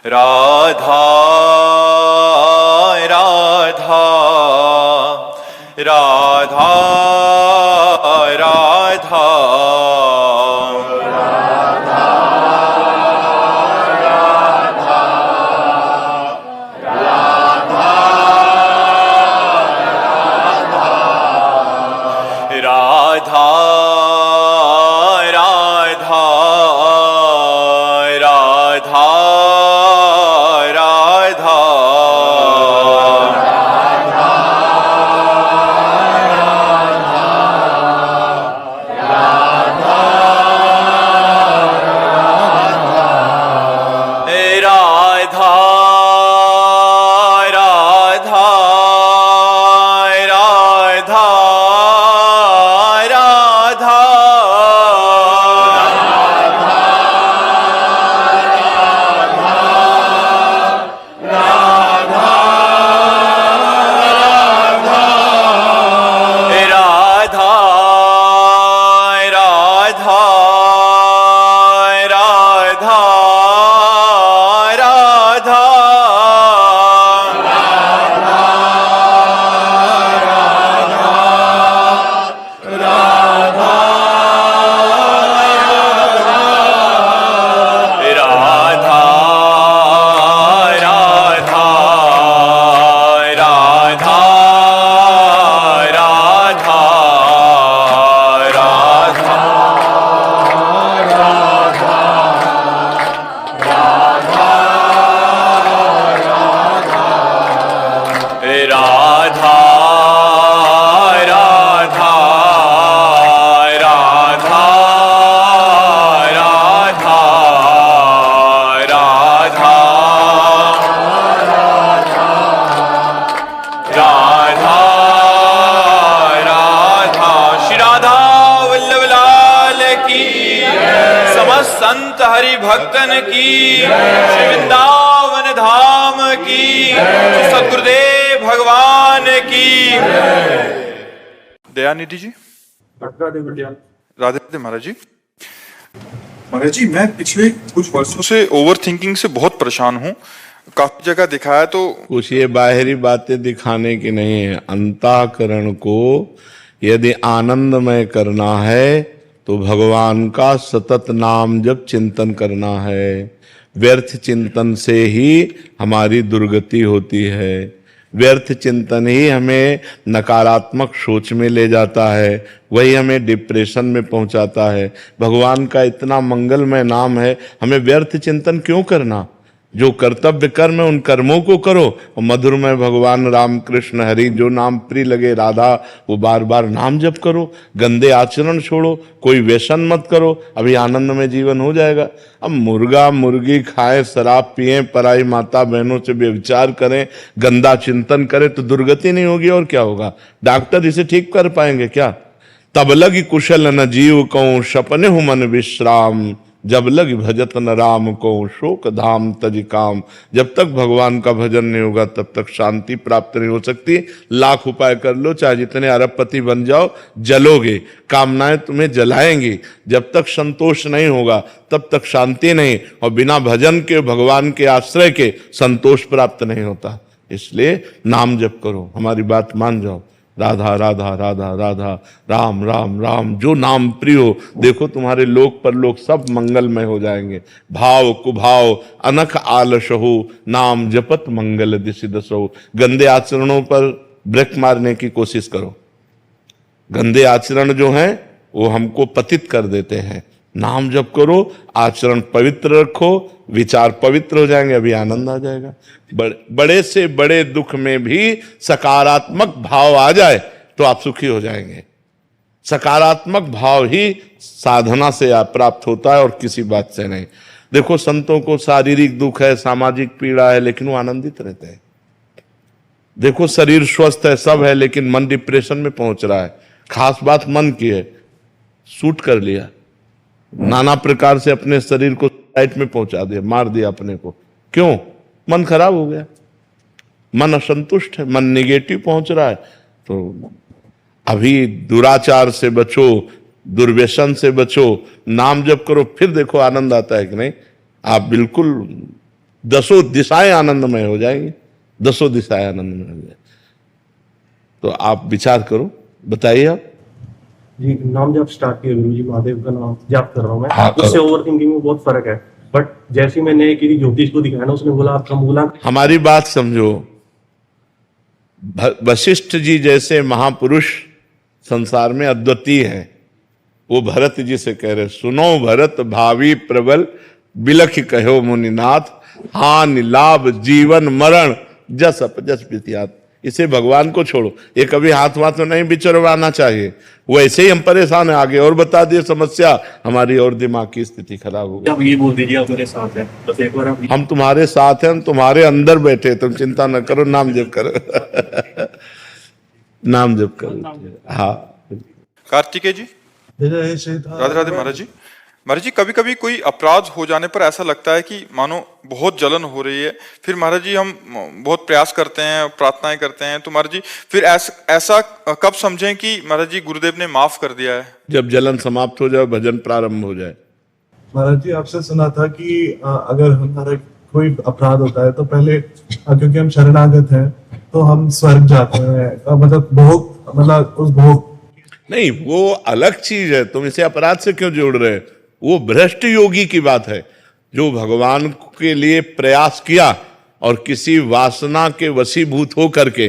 राधा राधा राधा राधा राधा राधा राधा राधा संत हरि भक्तन की, श्री वृंदावन धाम की, श्री सद्गुरुदेव भगवान की। दयानिधि जी, राधे राधे महाराज जी। महाराज जी, मैं पिछले कुछ वर्षों से ओवर थिंकिंग से बहुत परेशान हूँ। काफी जगह दिखाया तो कुछ ये बाहरी बातें दिखाने की नहीं है। अंतःकरण को यदि आनंदमय करना है तो भगवान का सतत नाम जब चिंतन करना है। व्यर्थ चिंतन से ही हमारी दुर्गति होती है। व्यर्थ चिंतन ही हमें नकारात्मक सोच में ले जाता है, वही हमें डिप्रेशन में पहुंचाता है। भगवान का इतना मंगलमय नाम है, हमें व्यर्थ चिंतन क्यों करना? जो कर्तव्य कर्म है उन कर्मों को करो, और मधुरमय भगवान राम कृष्ण हरि जो नाम प्रिय लगे राधा, वो बार बार नाम जप करो। गंदे आचरण छोड़ो, कोई व्यसन मत करो, अभी आनंद में जीवन हो जाएगा। अब मुर्गा मुर्गी खाएं, शराब पिएं, पराई माता बहनों से व्यभिचार करें, गंदा चिंतन करें तो दुर्गति नहीं होगी और क्या होगा? डॉक्टर इसे ठीक कर पाएंगे क्या? तब लगी कुशल न जीव कहूं, सपने हूं मन विश्राम, जब लग भजत न राम को शोक धाम तज काम। जब तक भगवान का भजन नहीं होगा तब तक शांति प्राप्त नहीं हो सकती। लाख उपाय कर लो, चाहे जितने अरबपति बन जाओ, जलोगे, कामनाएं तुम्हें जलाएंगी। जब तक संतोष नहीं होगा तब तक शांति नहीं, और बिना भजन के, भगवान के आश्रय के संतोष प्राप्त नहीं होता। इसलिए नाम जप करो, हमारी बात मान जाओ। राधा राधा राधा राधा, राम राम राम, जो नाम प्रिय हो। देखो तुम्हारे लोक परलोक सब मंगलमय हो जाएंगे। भाव कुभाव अनख आलस हो, नाम जपत मंगल दिशि दसो। गंदे आचरणों पर ब्रेक मारने की कोशिश करो। गंदे आचरण जो हैं वो हमको पतित कर देते हैं। नाम जप करो, आचरण पवित्र रखो, विचार पवित्र हो जाएंगे, अभी आनंद आ जाएगा। बड़े से बड़े दुख में भी सकारात्मक भाव आ जाए तो आप सुखी हो जाएंगे। सकारात्मक भाव ही साधना से प्राप्त होता है और किसी बात से नहीं। देखो संतों को शारीरिक दुख है, सामाजिक पीड़ा है, लेकिन वो आनंदित रहते हैं। देखो शरीर स्वस्थ है, सब है, लेकिन मन डिप्रेशन में पहुंच रहा है। खास बात मन की है, शूट कर लिया, नाना प्रकार से अपने शरीर को साइड में पहुंचा दिया, मार दिया अपने को। क्यों? मन खराब हो गया, मन असंतुष्ट है, मन निगेटिव पहुंच रहा है। तो अभी दुराचार से बचो, दुर्व्यसन से बचो, नाम जप करो, फिर देखो आनंद आता है कि नहीं। आप बिल्कुल 10 दिशाएं आनंदमय हो जाएंगी, 10 दिशाएं आनंदमय हो जाएंगी। तो आप विचार करो, बताइए आप। जी, नाम जब स्टार्ट किया गुरु जी, महादेव का नाम जाप कर रहा हूँ मैं। हाँ, करो। उससे ओवर थिंकिंग में बहुत फर्क है। बट जैसे मैंने किसी ज्योतिष को दिखाया ना, उसने बोला आपका मूलांक। हमारी बात समझो, वशिष्ठ जी जैसे महापुरुष संसार में अद्वितीय हैं। वो भरत जी से कह रहे, सुनो भरत भावी प्रबल, बिलख कहो मुनिनाथ, हान लाभ जीवन मरण जस अपजस विद्यात। इसे भगवान को छोड़ो, ये कभी हाथ में नहीं विचरवाना चाहिए। वो ऐसे ही हम परेशान है, आगे और बता दिए समस्या, हमारी और दिमाग की स्थिति खराब हो गई। आप ये बोल दीजिए आप मेरे साथ हैं, बस एक बार आप। हम तुम्हारे साथ हैं, हम तुम्हारे अंदर बैठे, तुम चिंता न करो, नाम जप करो नाम जप करो। हाँ कार्तिकेय जी, राधे राधे महाराज जी। महाराज जी, कभी कभी कोई अपराध हो जाने पर ऐसा लगता है कि मानो बहुत जलन हो रही है, फिर महाराज जी हम बहुत प्रयास करते हैं, प्रार्थनाएं करते हैं, तो महाराज जी फिर ऐसा कब समझें कि महाराज जी गुरुदेव ने माफ कर दिया है? जब जलन समाप्त हो जाए, भजन प्रारंभ हो जाए। महाराज जी, आपसे सुना था कि अगर हमारा कोई अपराध होता है तो पहले क्योंकि हम शरणागत हैं तो हम स्वर्ग जाते हैं, मतलब भोग, मतलब उस भोग। नहीं, वो अलग चीज है, तुम इसे अपराध से क्यों जोड़ रहे हो? वो भ्रष्ट योगी की बात है, जो भगवान के लिए प्रयास किया और किसी वासना के वशीभूत हो करके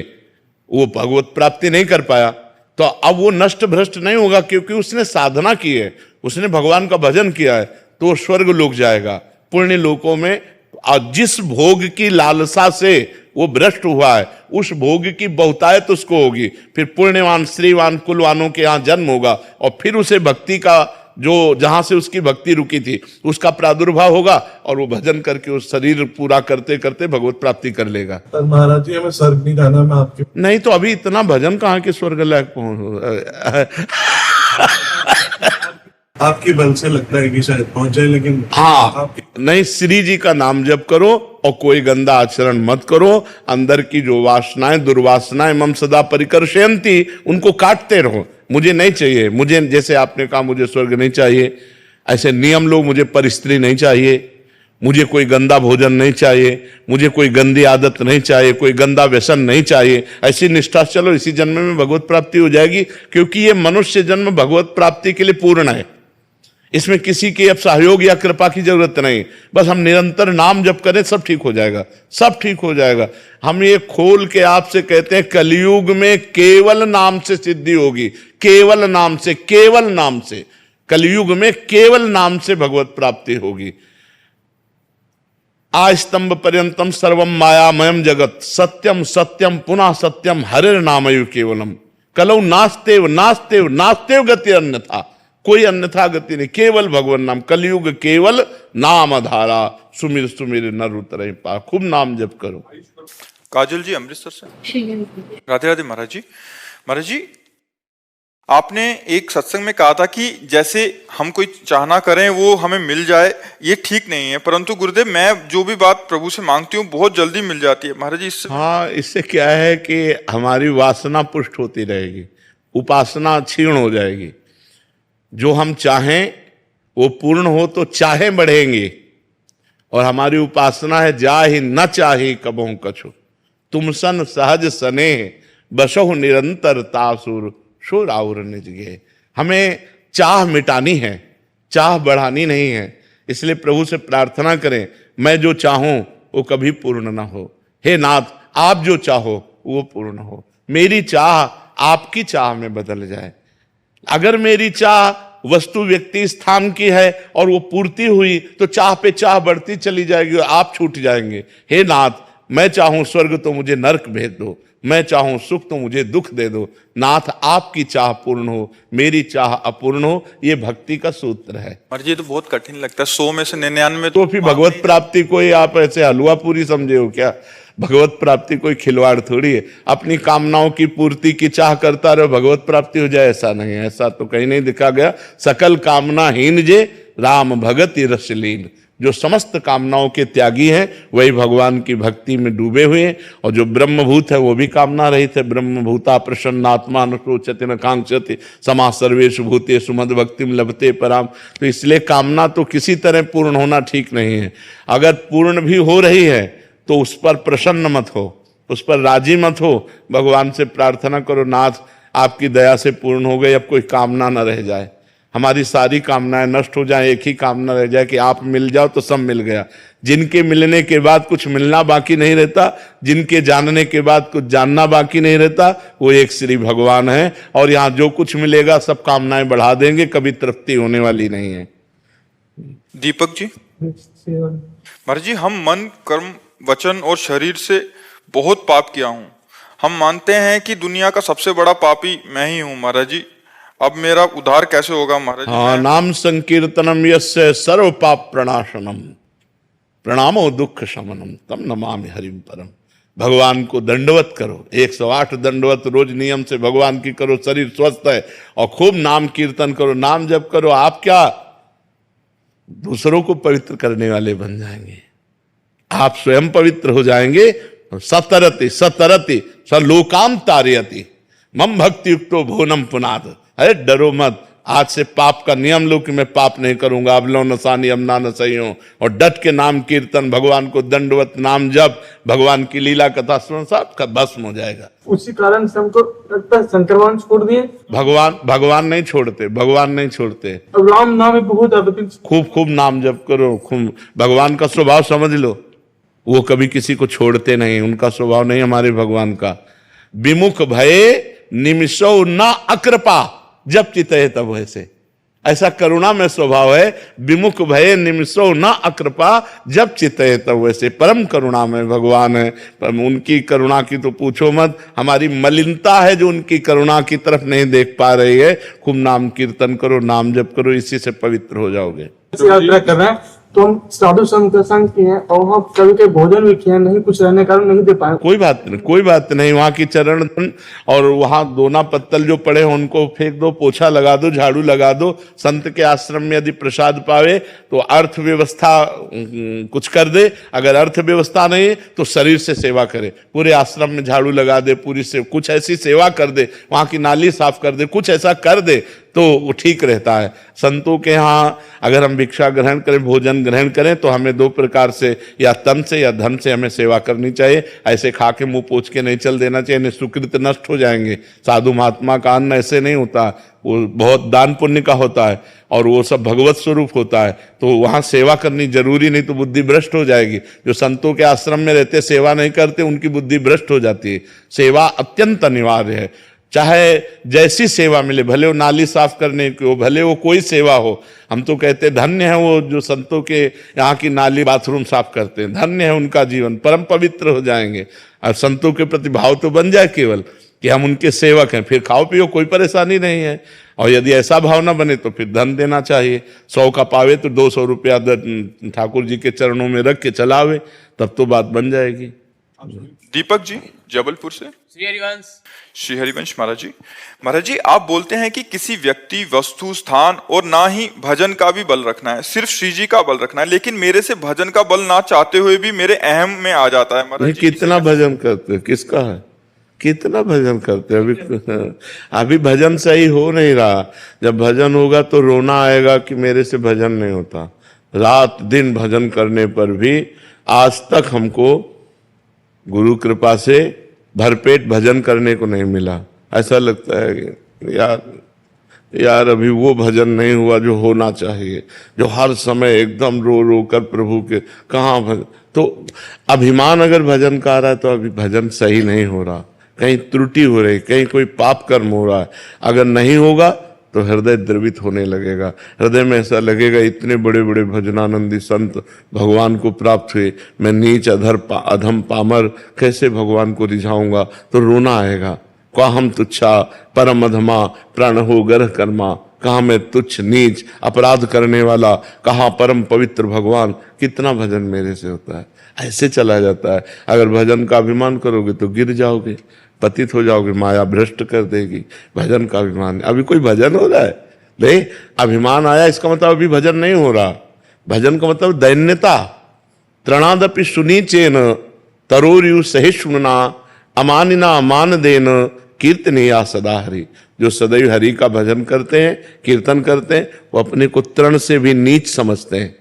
वो भगवत प्राप्ति नहीं कर पाया, तो अब वो नष्ट भ्रष्ट नहीं होगा, क्योंकि उसने साधना की है, उसने भगवान का भजन किया है, तो वो स्वर्ग लोक जाएगा, पुण्य लोकों में। और जिस भोग की लालसा से वो भ्रष्ट हुआ है, उस भोग की बहुतायत उसको होगी, फिर पुण्यवान श्रीवान कुलवानों के यहाँ जन्म होगा, और फिर उसे भक्ति का, जो जहां से उसकी भक्ति रुकी थी, उसका प्रादुर्भाव होगा, और वो भजन करके उस शरीर पूरा करते करते भगवत प्राप्ति कर लेगा। पर महाराज जी, हमें स्वर्ग नहीं जाना, मैं आपके। नहीं तो अभी इतना भजन कहाँ के स्वर्ग लायक पहुंच आपकी बल से लगता है कि शायद पहुंच जाए, लेकिन हाँ नहीं, श्री जी का नाम जप करो और कोई गंदा आचरण मत करो। अंदर की जो वासनाएं, दुर्वासनाएं मम सदा परिकर्षयन्ति, उनको काटते रहो। मुझे नहीं चाहिए, मुझे जैसे आपने कहा मुझे स्वर्ग नहीं चाहिए, ऐसे नियम लो, मुझे परिस्त्री नहीं चाहिए, मुझे कोई गंदा भोजन नहीं चाहिए, मुझे कोई गंदी आदत नहीं चाहिए, कोई गंदा व्यसन नहीं चाहिए, ऐसी निष्ठा से चलो, इसी जन्म में भगवत प्राप्ति हो जाएगी। क्योंकि ये मनुष्य जन्म भगवत प्राप्ति के लिए पूर्ण है, इसमें किसी की अब सहयोग या कृपा की जरूरत नहीं। बस हम निरंतर नाम जप करें, सब ठीक हो जाएगा, सब ठीक हो जाएगा। हम ये खोल के आपसे कहते हैं, कलयुग में केवल नाम से सिद्धि होगी, केवल नाम से, केवल नाम से, कलयुग में केवल नाम से भगवत प्राप्ति होगी। आस्तंभ पर्यंतम सर्वम मायामयम जगत, सत्यम सत्यम पुनः सत्यम, हरिर नामयु केवलम, कलौ नास्तेव नास्तेव नास्तेव गति अन्यथा, कोई अन्यथा गति नहीं, केवल भगवान नाम। कलयुग केवल नाम आधारा, सुमिर सुमिर नर उतरहि पार। खूब नाम जप करो। काजल जी अमृतसर से, राधे राधे महाराज जी। महाराज जी, आपने एक सत्संग में कहा था कि जैसे हम कोई चाहना करें वो हमें मिल जाए, ये ठीक नहीं है, परंतु गुरुदेव मैं जो भी बात प्रभु से मांगती हूँ बहुत जल्दी मिल जाती है। महाराज जी इससे, हाँ, इससे क्या है कि हमारी वासना पुष्ट होती रहेगी, उपासना क्षीण हो जाएगी। जो हम चाहें वो पूर्ण हो तो चाहे बढ़ेंगे, और हमारी उपासना है जा ही न चाहे कबहु कछु, तुम सन सहज सने बसहु निरंतर तासुर शो राउर निज गे। हमें चाह मिटानी है, चाह बढ़ानी नहीं है। इसलिए प्रभु से प्रार्थना करें, मैं जो चाहूं वो कभी पूर्ण ना हो। हे नाथ, आप जो चाहो वो पूर्ण हो, मेरी चाह आपकी चाह में बदल जाए। अगर मेरी चाह वस्तु व्यक्ति स्थान की है और वो पूर्ति हुई तो चाह पे चाह बढ़ती चली जाएगी और आप छूट जाएंगे। हे नाथ, मैं चाहूं स्वर्ग तो मुझे नरक भेज दो, मैं चाहूं सुख तो मुझे दुख दे दो। नाथ, आपकी चाह पूर्ण हो, मेरी चाह अपूर्ण हो। ये भक्ति का सूत्र है। महाराज जी तो बहुत कठिन लगता है, 100 में से 99 तो फिर भगवत प्राप्ति कोई आप ऐसे हलवा पूरी समझे हो क्या? भगवत प्राप्ति कोई खिलवाड़ थोड़ी है। अपनी कामनाओं की पूर्ति की चाह करता रहो, भगवत प्राप्ति हो जाए, ऐसा नहीं है। ऐसा तो कहीं नहीं लिखा गया। सकल कामना हीन जे राम भगति रसलीन, जो समस्त कामनाओं के त्यागी हैं वही भगवान की भक्ति में डूबे हुए हैं, और जो ब्रह्मभूत है वो भी कामना रहित है। ब्रह्मभूता प्रसन्नात्मा न शोचति न कांक्षति समा सर्वेषु भूतेषु मद भक्तिम लभते पराम। तो इसलिए कामना तो किसी तरह पूर्ण होना ठीक नहीं है। अगर पूर्ण भी हो रही है तो उस पर प्रसन्न मत हो, उस पर राजी मत हो। भगवान से प्रार्थना करो, नाथ आपकी दया से पूर्ण हो गई, अब कोई कामना न रह जाए, हमारी सारी कामनाएं नष्ट हो जाए, एक ही कामना रह जाए कि आप मिल जाओ तो सब मिल गया। जिनके मिलने के बाद कुछ मिलना बाकी नहीं रहता, जिनके जानने के बाद कुछ जानना बाकी नहीं रहता, वो एक श्री भगवान है। और यहाँ जो कुछ मिलेगा सब कामनाएं बढ़ा देंगे, कभी तृप्ति होने वाली नहीं है। दीपक जी, महाराज जी, हम मन कर्म वचन और शरीर से बहुत पाप किया हूं। हम मानते हैं कि दुनिया का सबसे बड़ा पापी मैं ही हूं महाराज जी, अब मेरा उद्धार कैसे होगा महाराज जी? हाँ, नाम संकीर्तनम यस्य सर्व पाप प्रणाशनम प्रणामो दुख शमनम तम नमामि हरिम परम। भगवान को दंडवत करो, 108 दंडवत रोज नियम से भगवान की करो, शरीर स्वस्थ है, और खूब नाम कीर्तन करो, नाम जप करो। आप क्या दूसरों को पवित्र करने वाले बन जाएंगे, आप स्वयं पवित्र हो जाएंगे। सतरति सतरति सलोकाम तारयति मम भक्ति युक्तो भुवनम पुनाद। अरे डरो मत, आज से पाप का नियम लो कि मैं पाप नहीं करूंगा, अब लो नसानी अमना न सही हो, और डट के नाम कीर्तन, भगवान को दंडवत नाम जप, भगवान की लीला कथा सुन, सब का भस्म हो जाएगा। उसी कारण से हमको लगता है शंकर भगवान छोड़ दिए। भगवान नहीं छोड़ते, भगवान नहीं छोड़ते। अब राम नाम में बहुत है, खूब नाम जप करो, खूब। भगवान का स्वभाव समझ लो, वो कभी किसी को छोड़ते नहीं, उनका स्वभाव नहीं हमारे भगवान का। विमुख भये निमिषो न अकृपा जब चितये तब वैसे, ऐसा करुणा में स्वभाव है। विमुख भये निमिषो न अकृपा जब चितये तब वैसे, परम करुणा में भगवान है। पर उनकी करुणा की तो पूछो मत, हमारी मलिनता है जो उनकी करुणा की तरफ नहीं देख पा रही है। खूब नाम कीर्तन करो, नाम जप करो, इसी से पवित्र हो जाओगे। यात्रा कर रहे हैं तो हम साधु संत का संग किए हैं, और वहाँ कभी कभी भोजन भी किए, नहीं कुछ रहने कारण नहीं दे पाए। कोई बात नहीं, कोई बात नहीं। वहाँ की चरण और वहाँ दोना पत्तल जो पड़े हैं उनको फेंक दो, पोछा लगा दो, झाड़ू लगा दो। संत के आश्रम में यदि प्रसाद पावे तो अर्थव्यवस्था कुछ कर दे, अगर अर्थव्यवस्था नहीं तो शरीर से सेवा करे, पूरे आश्रम में झाड़ू लगा दे, पूरी से कुछ ऐसी सेवा कर दे, वहाँ की नाली साफ कर दे, कुछ ऐसा कर दे तो वो ठीक रहता है। संतों के यहाँ अगर हम भिक्षा ग्रहण करें, भोजन ग्रहण करें, तो हमें 2 प्रकार से, या तन से या धन से हमें सेवा करनी चाहिए। ऐसे खा के मुंह पोछ के नहीं चल देना चाहिए, नहीं सुकृत नष्ट हो जाएंगे। साधु महात्मा का अन्न ऐसे नहीं होता, वो बहुत दान पुण्य का होता है, और वो सब भगवत स्वरूप होता है। तो वहाँ सेवा करनी जरूरी, नहीं तो बुद्धि भ्रष्ट हो जाएगी। जो संतों के आश्रम में रहते सेवा नहीं करते, उनकी बुद्धि भ्रष्ट हो जाती है। सेवा अत्यंत अनिवार्य है, चाहे जैसी सेवा मिले, भले वो नाली साफ करने की हो, भले वो कोई सेवा हो। हम तो कहते धन्य है वो जो संतों के यहाँ की नाली बाथरूम साफ करते हैं, धन्य है उनका जीवन, परम पवित्र हो जाएंगे। और संतों के प्रति भाव तो बन जाए केवल कि हम उनके सेवक हैं, फिर खाओ पियो, कोई परेशानी नहीं है। और यदि ऐसा भाव ना बने तो फिर धन देना चाहिए। 100 का पावे तो 200 रुपया ठाकुर जी के चरणों में रख के चलावे, तब तो बात बन जाएगी। दीपक जी, जबलपुर से। श्री हरिवंश महाराज जी, आप बोलते हैं कि किसी व्यक्ति, वस्तु, स्थान और ना ही भजन का भी बल रखना है, सिर्फ श्री जी का बल रखना है। लेकिन मेरे से भजन का बल ना चाहते हुए भी मेरे अहम में आ जाता है महाराज जी। कितना भजन करते, किसका है, कितना भजन करते? अभी भजन सही हो नहीं रहा। जब भजन होगा तो रोना आएगा कि मेरे से भजन नहीं होता। रात दिन भजन करने पर भी आज तक हमको गुरु कृपा से भरपेट भजन करने को नहीं मिला। ऐसा लगता है कि यार अभी वो भजन नहीं हुआ जो होना चाहिए, जो हर समय एकदम रो रो कर प्रभु के, कहाँ भजन। तो अभिमान अगर भजन का आ रहा है तो अभी भजन सही नहीं हो रहा, कहीं त्रुटि हो रही, कहीं कोई पाप कर्म हो रहा है। अगर नहीं होगा तो हृदय द्रवित होने लगेगा, हृदय में ऐसा लगेगा इतने बड़े बड़े भजनानंदी संत भगवान को प्राप्त हुए, मैं नीच अधम पामर कैसे भगवान को रिझाऊंगा। तो रोना आएगा, क्या हम तुच्छा परम अधमा प्राण हो गर्ह कर्मा, कहाँ मैं तुच्छ नीच अपराध करने वाला, कहाँ परम पवित्र भगवान, कितना भजन मेरे से होता है। ऐसे चला जाता है। अगर भजन का अभिमान करोगे तो गिर जाओगे, पतित हो जाओगे, माया भ्रष्ट कर देगी। भजन का अभिमान, अभी कोई भजन हो रहा है नहीं, अभिमान आया इसका मतलब अभी भजन नहीं हो रहा। भजन का मतलब दैन्यता। त्रणादपि सुनीचेन तरोरयु सहिष्णुना अमानिना अमान देन कीर्तनीया सदा हरि। जो सदैव हरि का भजन करते हैं, कीर्तन करते हैं, वो अपने को तृण से भी नीच समझते हैं।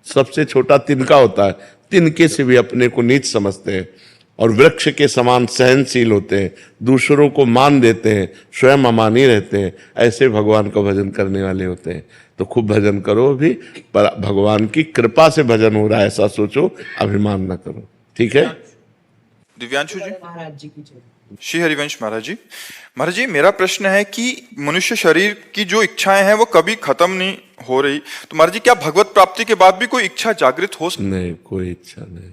सबसे छोटा तिनका होता है, तिनके से भी अपने को नीच समझते हैं और वृक्ष के समान सहनशील होते हैं, दूसरों को मान देते हैं, स्वयं अमानी रहते हैं। ऐसे भगवान का भजन करने वाले होते हैं। तो खूब भजन करो भी, पर भगवान की कृपा से भजन हो रहा है ऐसा सोचो, अभिमान न करो। ठीक है। दिव्यांशु जी। महाराज जी की जय। श्री हरिवंश महाराज जी। महाराज जी, मेरा प्रश्न है कि मनुष्य शरीर की जो इच्छाएं हैं वो कभी खत्म नहीं हो रही, तो महाराज जी क्या भगवत प्राप्ति के बाद भी कोई इच्छा जागृत हो सकती? नहीं, कोई इच्छा नहीं।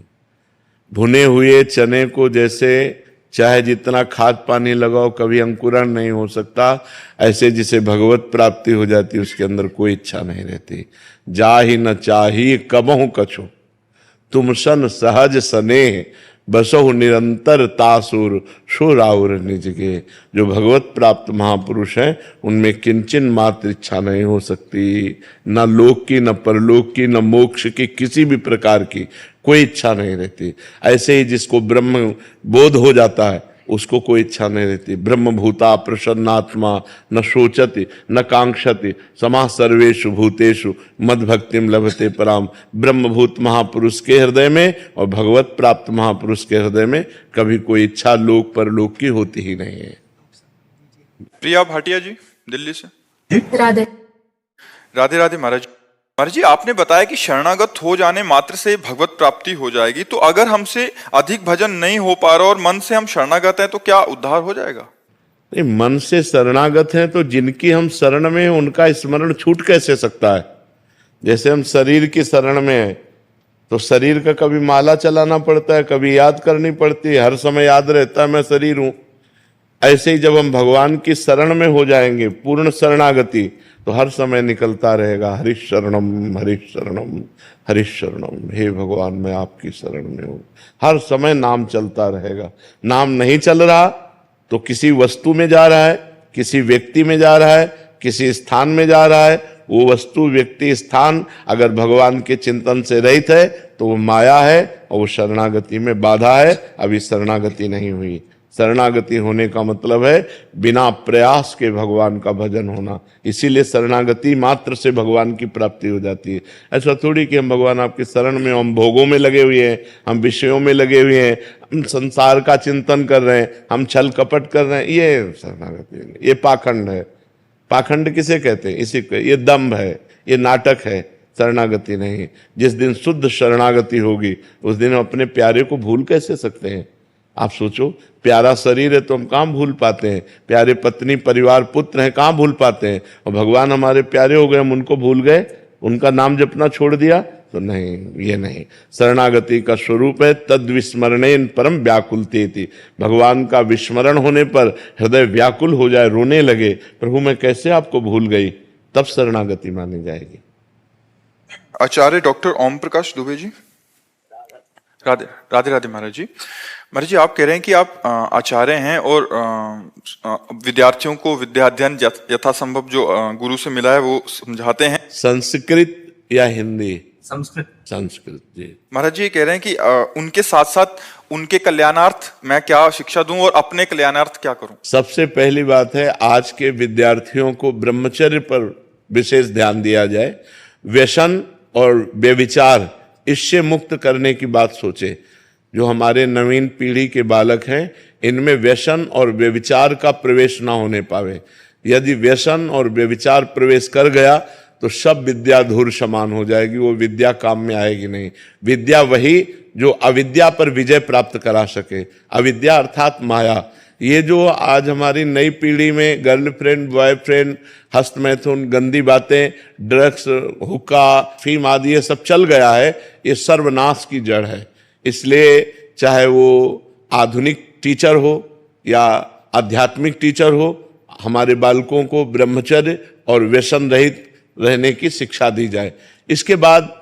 भुने हुए चने को जैसे चाहे जितना खाद पानी लगाओ कभी अंकुरण नहीं हो सकता, ऐसे जिसे भगवत प्राप्ति हो जाती उसके अंदर कोई इच्छा नहीं रहती। जा ही न चाही कबहु कछु तुम सन सहज सने बसहु निरंतर तासुर शोराउर निज के। जो भगवत प्राप्त महापुरुष हैं उनमें किंचन मात्र इच्छा नहीं हो सकती, न लोक की, न परलोक की, न मोक्ष की, किसी भी प्रकार की कोई इच्छा नहीं रहती। ऐसे ही जिसको ब्रह्म बोध हो जाता है उसको कोई इच्छा नहीं रहती। ब्रह्मभूता प्रसन्नात्मा न शोचति न कांक्षति समाः सर्वेषु भूतेषु मद्भक्तिम लभते पराम। ब्रह्मभूत महापुरुष के हृदय में और भगवत प्राप्त महापुरुष के हृदय में कभी कोई इच्छा लोक परलोक की होती ही नहीं है। प्रिया भाटिया जी दिल्ली से। राधे राधे राधे महाराज। महाराज जी, आपने बताया कि शरणागत हो जाने मात्र से भगवत प्राप्ति हो जाएगी, तो अगर हमसे अधिक भजन नहीं हो पा रहा और मन से हम शरणागत हैं तो क्या उद्धार हो जाएगा? नहीं, मन से शरणागत हैं तो जिनकी हम शरण में हैं उनका स्मरण छूट कैसे सकता है? जैसे हम शरीर की शरण में हैं तो शरीर का कभी माला चलाना पड़ता है, कभी याद करनी पड़ती है, हर समय याद रहता है मैं शरीर हूं। ऐसे ही जब हम भगवान की शरण में हो जाएंगे, पूर्ण शरणागति, तो हर समय निकलता रहेगा हरिश शरणम हरिश शरणम हरिश शरणम। हे भगवान मैं आपकी शरण में हूँ। हर समय नाम चलता रहेगा। नाम नहीं चल रहा तो किसी वस्तु में जा रहा है, किसी व्यक्ति में जा रहा है, किसी स्थान में जा रहा है। वो वस्तु व्यक्ति स्थान अगर भगवान के चिंतन से रहित है तो वो माया है और वो शरणागति में बाधा है। अभी शरणागति नहीं हुई। शरणागति होने का मतलब है बिना प्रयास के भगवान का भजन होना। इसीलिए शरणागति मात्र से भगवान की प्राप्ति हो जाती है। ऐसा थोड़ी कि हम भगवान आपकी शरण में, हम भोगों में लगे हुए हैं, हम विषयों में लगे हुए हैं, हम संसार का चिंतन कर रहे हैं, हम छल कपट कर रहे हैं, ये शरणागति नहीं, ये पाखंड है। पाखंड किसे कहते हैं? इसी को, ये दम्भ है, ये नाटक है, शरणागति नहीं। जिस दिन शुद्ध शरणागति होगी उस दिन हम अपने प्यारे को भूल कैसे सकते हैं? आप सोचो, प्यारा शरीर है तो हम कहाँ भूल पाते हैं? प्यारे पत्नी परिवार पुत्र हैं, कहाँ भूल पाते हैं? और भगवान हमारे प्यारे हो गए, हम उनको भूल गए, उनका नाम जपना छोड़ दिया? तो नहीं, ये नहीं। शरणागति का स्वरूप है तद विस्मरणेन परम व्याकुलतेति। भगवान का विस्मरण होने पर हृदय व्याकुल हो जाए, रोने लगे, प्रभु मैं कैसे आपको भूल गई, तब शरणागति मानी जाएगी। आचार्य डॉक्टर ओम प्रकाश दुबे जी। राधे राधे राधे महाराज जी। महाराज जी, आप कह रहे हैं कि आप आचार्य हैं और विद्यार्थियों को विद्याध्ययन यथासंभव जो गुरु से मिला है वो समझाते हैं। संस्कृत या हिंदी? संस्कृत। संस्कृत जी। महाराज जी ये कह रहे हैं कि उनके साथ साथ उनके कल्याणार्थ मैं क्या शिक्षा दूं और अपने कल्याणार्थ क्या करूं? सबसे पहली बात है आज के विद्यार्थियों को ब्रह्मचर्य पर विशेष ध्यान दिया जाए। व्यसन और व्यभिचार इससे मुक्त करने की बात सोचे। जो हमारे नवीन पीढ़ी के बालक हैं इनमें व्यसन और व्यभिचार का प्रवेश ना होने पावे। यदि व्यसन और व्यभिचार प्रवेश कर गया तो सब विद्या धूर समान हो जाएगी, वो विद्या काम में आएगी नहीं। विद्या वही जो अविद्या पर विजय प्राप्त करा सके। अविद्या अर्थात माया। ये जो आज हमारी नई पीढ़ी में गर्लफ्रेंड बॉयफ्रेंड, हस्त मैथुन, गंदी बातें, ड्रग्स, हुक्का, फीम आदि ये सब चल गया है, ये सर्वनाश की जड़ है। इसलिए चाहे वो आधुनिक टीचर हो या आध्यात्मिक टीचर हो, हमारे बालकों को ब्रह्मचर्य और व्यसन रहित रहने की शिक्षा दी जाए। इसके बाद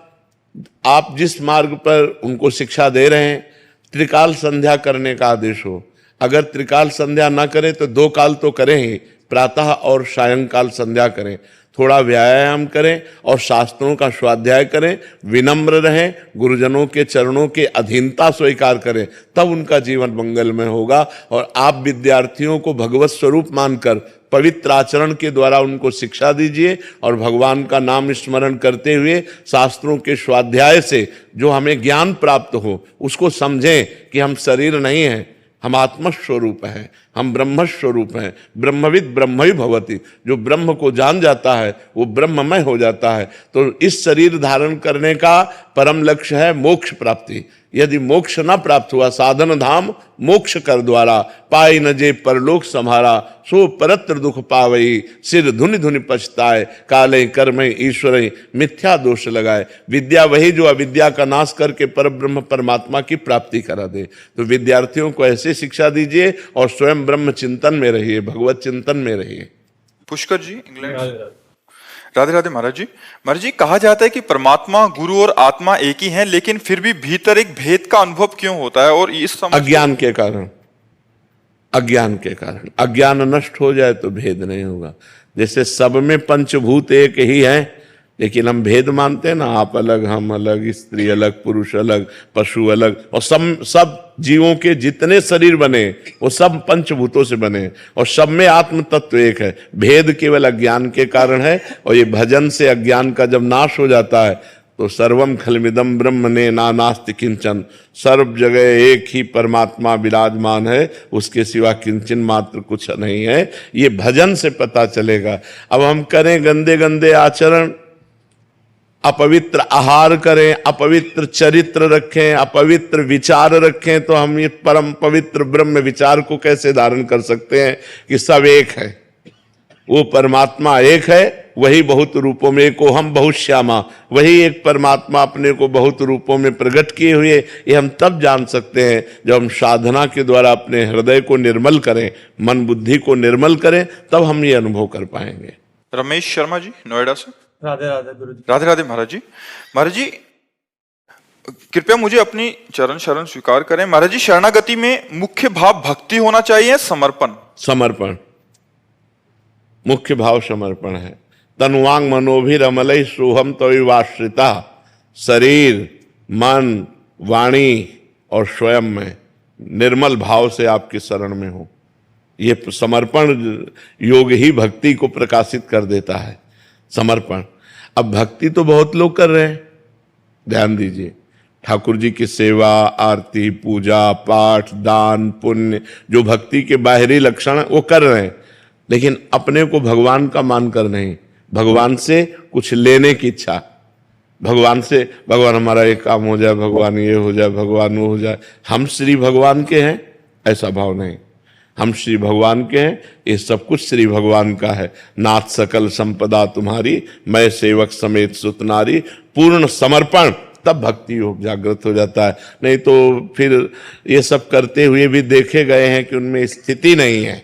आप जिस मार्ग पर उनको शिक्षा दे रहे हैं, त्रिकाल संध्या करने का आदेश हो। अगर त्रिकाल संध्या ना करें तो 2 काल तो करें ही, प्रातः और सायंकाल संध्या करें। थोड़ा व्यायाम करें और शास्त्रों का स्वाध्याय करें, विनम्र रहें, गुरुजनों के चरणों के अधीनता स्वीकार करें, तब उनका जीवन मंगलमय होगा। और आप विद्यार्थियों को भगवत स्वरूप मानकर पवित्र आचरण के द्वारा उनको शिक्षा दीजिए और भगवान का नाम स्मरण करते हुए शास्त्रों के स्वाध्याय से जो हमें ज्ञान प्राप्त हो उसको समझें कि हम शरीर नहीं हैं, हम आत्मस्वरूप हैं, हम ब्रह्मस्वरूप हैं। ब्रह्मविद ब्रह्म ही भवति, जो ब्रह्म को जान जाता है वो ब्रह्ममय हो जाता है। तो इस शरीर धारण करने का परम लक्ष्य है मोक्ष प्राप्ति। यदि मोक्ष न प्राप्त हुआ, साधन धाम मोक्ष कर द्वारा, पाई न जे परलोक सम्हारा, सो परत्र दुख पावई, सिर धुनि धुनि पछताए, काले कर्म ईश्वर मिथ्या दोष लगाए। विद्या वही जो अविद्या का नाश करके परब्रह्म परमात्मा की प्राप्ति करा दे। तो विद्यार्थियों को ऐसे शिक्षा दीजिए और स्वयं ब्रह्म चिंतन में रहिए, भगवत चिंतन में रहिए। पुष्कर जी, इंग्लैंड से। राधे राधे महाराज जी। महाराज जी, कहा जाता है कि परमात्मा, गुरु और आत्मा एक ही हैं, लेकिन फिर भी भीतर एक भेद का अनुभव क्यों होता है? और इस समझ अज्ञान के कारण, अज्ञान के कारण। अज्ञान नष्ट हो जाए तो भेद नहीं होगा। जैसे सब में पंचभूत एक ही हैं, लेकिन हम भेद मानते हैं ना, आप अलग हम अलग, स्त्री अलग पुरुष अलग, पशु अलग, और सब जीवों के जितने शरीर बने वो सब पंचभूतों से बने और सब में आत्म तत्व एक है। भेद केवल अज्ञान के कारण है। और ये भजन से अज्ञान का जब नाश हो जाता है तो सर्वम खलमिदम ब्रह्म ने नास्ति किंचन, सर्व जगह एक ही परमात्मा विराजमान है, उसके सिवा किंचन मात्र कुछ नहीं है। ये भजन से पता चलेगा। अब हम करें गंदे गंदे आचरण, अपवित्र आहार करें, अपवित्र चरित्र रखें, अपवित्र विचार रखें, तो हम ये परम पवित्र ब्रह्म विचार को कैसे धारण कर सकते हैं कि सब एक है? वो परमात्मा एक है, वही बहुत रूपों में, को हम बहुत श्यामा, वही एक परमात्मा अपने को बहुत रूपों में प्रकट किए हुए। ये हम तब जान सकते हैं जब हम साधना के द्वारा अपने हृदय को निर्मल करें, मन बुद्धि को निर्मल करें, तब हम ये अनुभव कर पाएंगे। रमेश शर्मा जी, नोएडा से। राधे राधे गुरु जी। राधे राधे महाराज जी। महाराज जी, कृपया मुझे अपनी चरण शरण स्वीकार करें। महाराज जी, शरणागति में मुख्य भाव भक्ति होना चाहिए, समर्पण? समर्पण, मुख्य भाव समर्पण है। तनुवांग मनोभिरमलई सोहम तविवाश्रिता, शरीर मन वाणी और स्वयं में निर्मल भाव से आपकी शरण में हो। ये समर्पण योग ही भक्ति को प्रकाशित कर देता है, समर्पण। अब भक्ति तो बहुत लोग कर रहे हैं, ध्यान दीजिए। ठाकुर जी की सेवा, आरती, पूजा पाठ, दान, पुण्य, जो भक्ति के बाहरी लक्षण वो कर रहे हैं, लेकिन अपने को भगवान का मानकर नहीं, भगवान से कुछ लेने की इच्छा, भगवान से, भगवान हमारा एक काम हो जाए, भगवान ये हो जाए, भगवान वो हो जाए। हम श्री भगवान के हैं, ऐसा भाव नहीं। हम श्री भगवान के हैं, ये सब कुछ श्री भगवान का है। नाथ सकल संपदा तुम्हारी, मैं सेवक समेत सुत नारी। पूर्ण समर्पण, तब भक्ति योग जागृत हो जाता है। नहीं तो फिर ये सब करते हुए भी देखे गए हैं कि उनमें स्थिति नहीं है।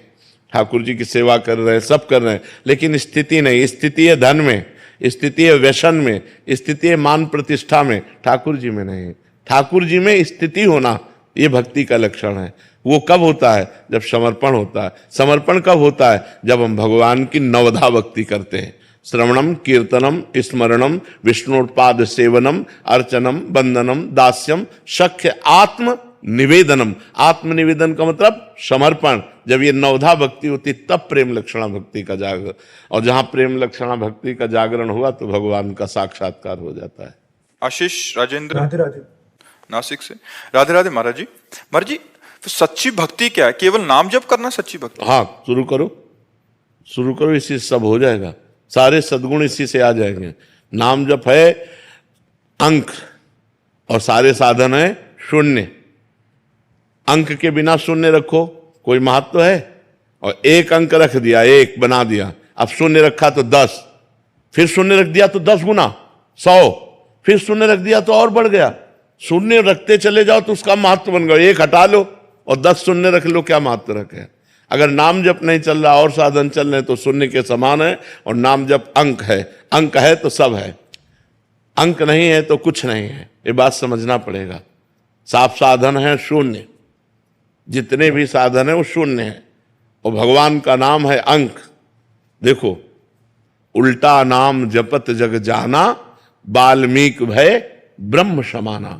ठाकुर जी की सेवा कर रहे हैं, सब कर रहे हैं, लेकिन स्थिति नहीं। स्थिति है धन में, स्थिति है व्यसन में, स्थिति है मान प्रतिष्ठा में, ठाकुर जी में नहीं। ठाकुर जी में स्थिति होना ये भक्ति का लक्षण है। वो कब होता है? जब समर्पण होता है। समर्पण कब होता है? जब हम भगवान की नवधा भक्ति करते हैं। श्रवणम कीर्तनम स्मरणम विष्णुपाद सेवनम अर्चनम वंदनम दास्यम सख्य आत्म निवेदनम। आत्मनिवेदन का मतलब समर्पण। जब ये नवधा भक्ति होती तब प्रेम लक्षणा भक्ति का जागरण, और जहां प्रेम लक्षणा भक्ति का जागरण हुआ तो भगवान का साक्षात्कार हो जाता है। आशीष राजेंद्र, राधे राधे। नासिक से। राधे राधे महाराज जी। महाराज जी, तो सच्ची भक्ति क्या है? केवल नाम जप करना सच्ची भक्ति? हाँ, शुरू करो, शुरू करो, इसी से सब हो जाएगा। सारे सद्गुण इसी से आ जाएंगे। नाम जप है अंक और सारे साधन है शून्य। अंक के बिना शून्य रखो, कोई महत्व है? और एक अंक रख दिया, एक बना दिया, अब शून्य रखा तो 10, फिर शून्य रख दिया तो 10 गुना 100, फिर शून्य रख दिया तो और बढ़ गया। शून्य रखते चले जाओ तो उसका महत्व बन गया। एक हटा लो और 10 शून्य रख लो, क्या महत्व रखे? अगर नाम जप नहीं चल रहा और साधन चल रहे तो शून्य के समान है। और नाम जप अंक है, अंक है तो सब है, अंक नहीं है तो कुछ नहीं है। ये बात समझना पड़ेगा। साफ साधन है शून्य, जितने भी साधन है वो शून्य है, और भगवान का नाम है अंक। देखो, उल्टा नाम जपत जग जाना, वाल्मीकि भय ब्रह्म समाना।